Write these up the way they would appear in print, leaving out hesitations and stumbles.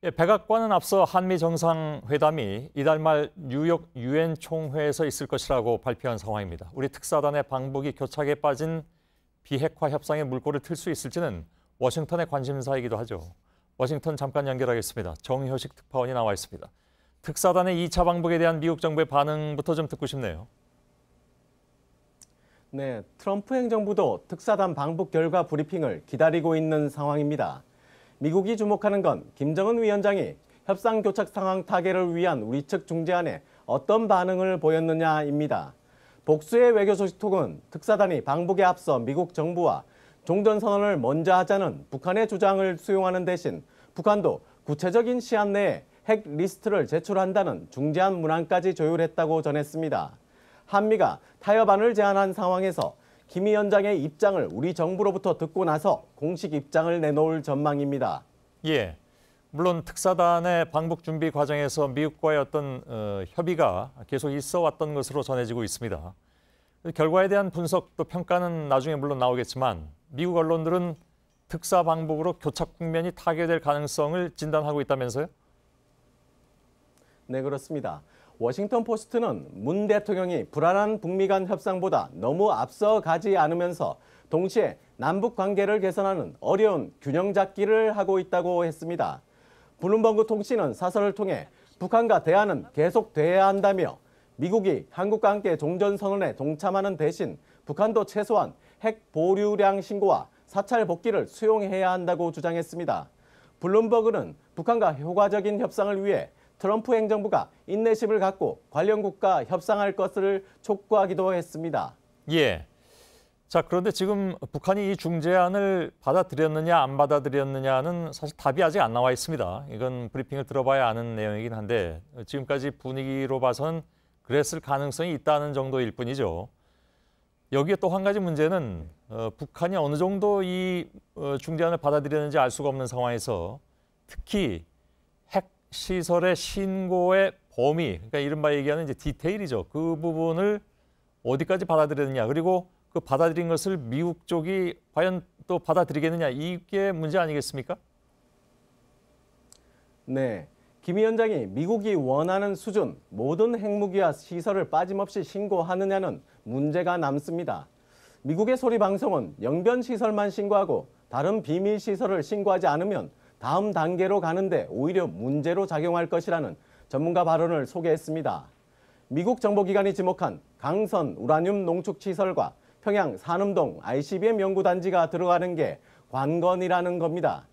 예, 백악관은 앞서 한미 정상회담이 이달 말 뉴욕 유엔 총회에서 있을 것이라고 발표한 상황입니다. 우리 특사단의 방북이 교착에 빠진 비핵화 협상의 물꼬를 틀 수 있을지는 워싱턴의 관심사이기도 하죠. 워싱턴 잠깐 연결하겠습니다. 정효식 특파원이 나와 있습니다. 특사단의 2차 방북에 대한 미국 정부의 반응부터 좀 듣고 싶네요. 네, 트럼프 행정부도 특사단 방북 결과 브리핑을 기다리고 있는 상황입니다. 미국이 주목하는 건 김정은 위원장이 협상 교착 상황 타개를 위한 우리 측 중재안에 어떤 반응을 보였느냐입니다. 복수의 외교소식통은 특사단이 방북에 앞서 미국 정부와 종전선언을 먼저 하자는 북한의 주장을 수용하는 대신 북한도 구체적인 시한 내에 핵 리스트를 제출한다는 중재안 문안까지 조율했다고 전했습니다. 한미가 타협안을 제안한 상황에서 김 위원장의 입장을 우리 정부로부터 듣고 나서 공식 입장을 내놓을 전망입니다. 예, 물론 특사단의 방북 준비 과정에서 미국과의 어떤 협의가 계속 있어 왔던 것으로 전해지고 있습니다. 결과에 대한 분석 또 평가는 나중에 물론 나오겠지만 미국 언론들은 특사 방북으로 교착 국면이 타개될 가능성을 진단하고 있다면서요? 네, 그렇습니다. 워싱턴 포스트는 문 대통령이 불안한 북미 간 협상보다 너무 앞서 가지 않으면서 동시에 남북 관계를 개선하는 어려운 균형 잡기를 하고 있다고 했습니다. 블룸버그 통신은 사설을 통해 북한과 대화는 계속돼야 한다며 미국이 한국과 함께 종전선언에 동참하는 대신 북한도 최소한 핵 보류량 신고와 사찰 복귀를 수용해야 한다고 주장했습니다. 블룸버그는 북한과 효과적인 협상을 위해 트럼프 행정부가 인내심을 갖고 관련국과 협상할 것을 촉구하기도 했습니다. 예. 자, 그런데 지금 북한이 이 중재안을 받아들였느냐 안 받아들였느냐는 사실 답이 아직 안 나와 있습니다. 이건 브리핑을 들어봐야 아는 내용이긴 한데 지금까지 분위기로 봐서는 그랬을 가능성이 있다는 정도일 뿐이죠. 여기에 또 한 가지 문제는 북한이 어느 정도 이 중재안을 받아들였는지 알 수가 없는 상황에서 특히 핵 시설의 신고의 범위, 그러니까 이른바 얘기하는 이제 디테일이죠. 그 부분을 어디까지 받아들였느냐, 그리고 그 받아들인 것을 미국 쪽이 과연 또 받아들이겠느냐, 이게 문제 아니겠습니까? 네, 김 위원장이 미국이 원하는 수준 모든 핵무기와 시설을 빠짐없이 신고하느냐는 문제가 남습니다. 미국의 소리 방송은 영변 시설만 신고하고 다른 비밀 시설을 신고하지 않으면 다음 단계로 가는데 오히려 문제로 작용할 것이라는 전문가 발언을 소개했습니다. 미국 정보기관이 지목한 강선 우라늄 농축 시설과 평양 산음동 ICBM 연구단지가 들어가는 게 관건이라는 겁니다.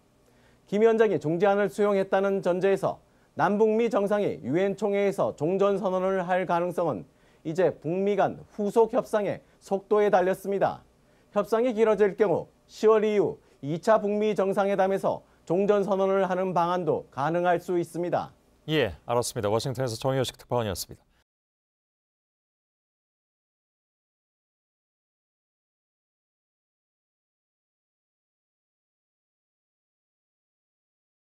김 위원장이 중재안을 수용했다는 전제에서 남북미 정상이 유엔 총회에서 종전선언을 할 가능성은 이제 북미 간 후속 협상의 속도에 달렸습니다. 협상이 길어질 경우 10월 이후 2차 북미 정상회담에서 종전선언을 하는 방안도 가능할 수 있습니다. 예, 알았습니다. 워싱턴에서 정효식 특파원이었습니다.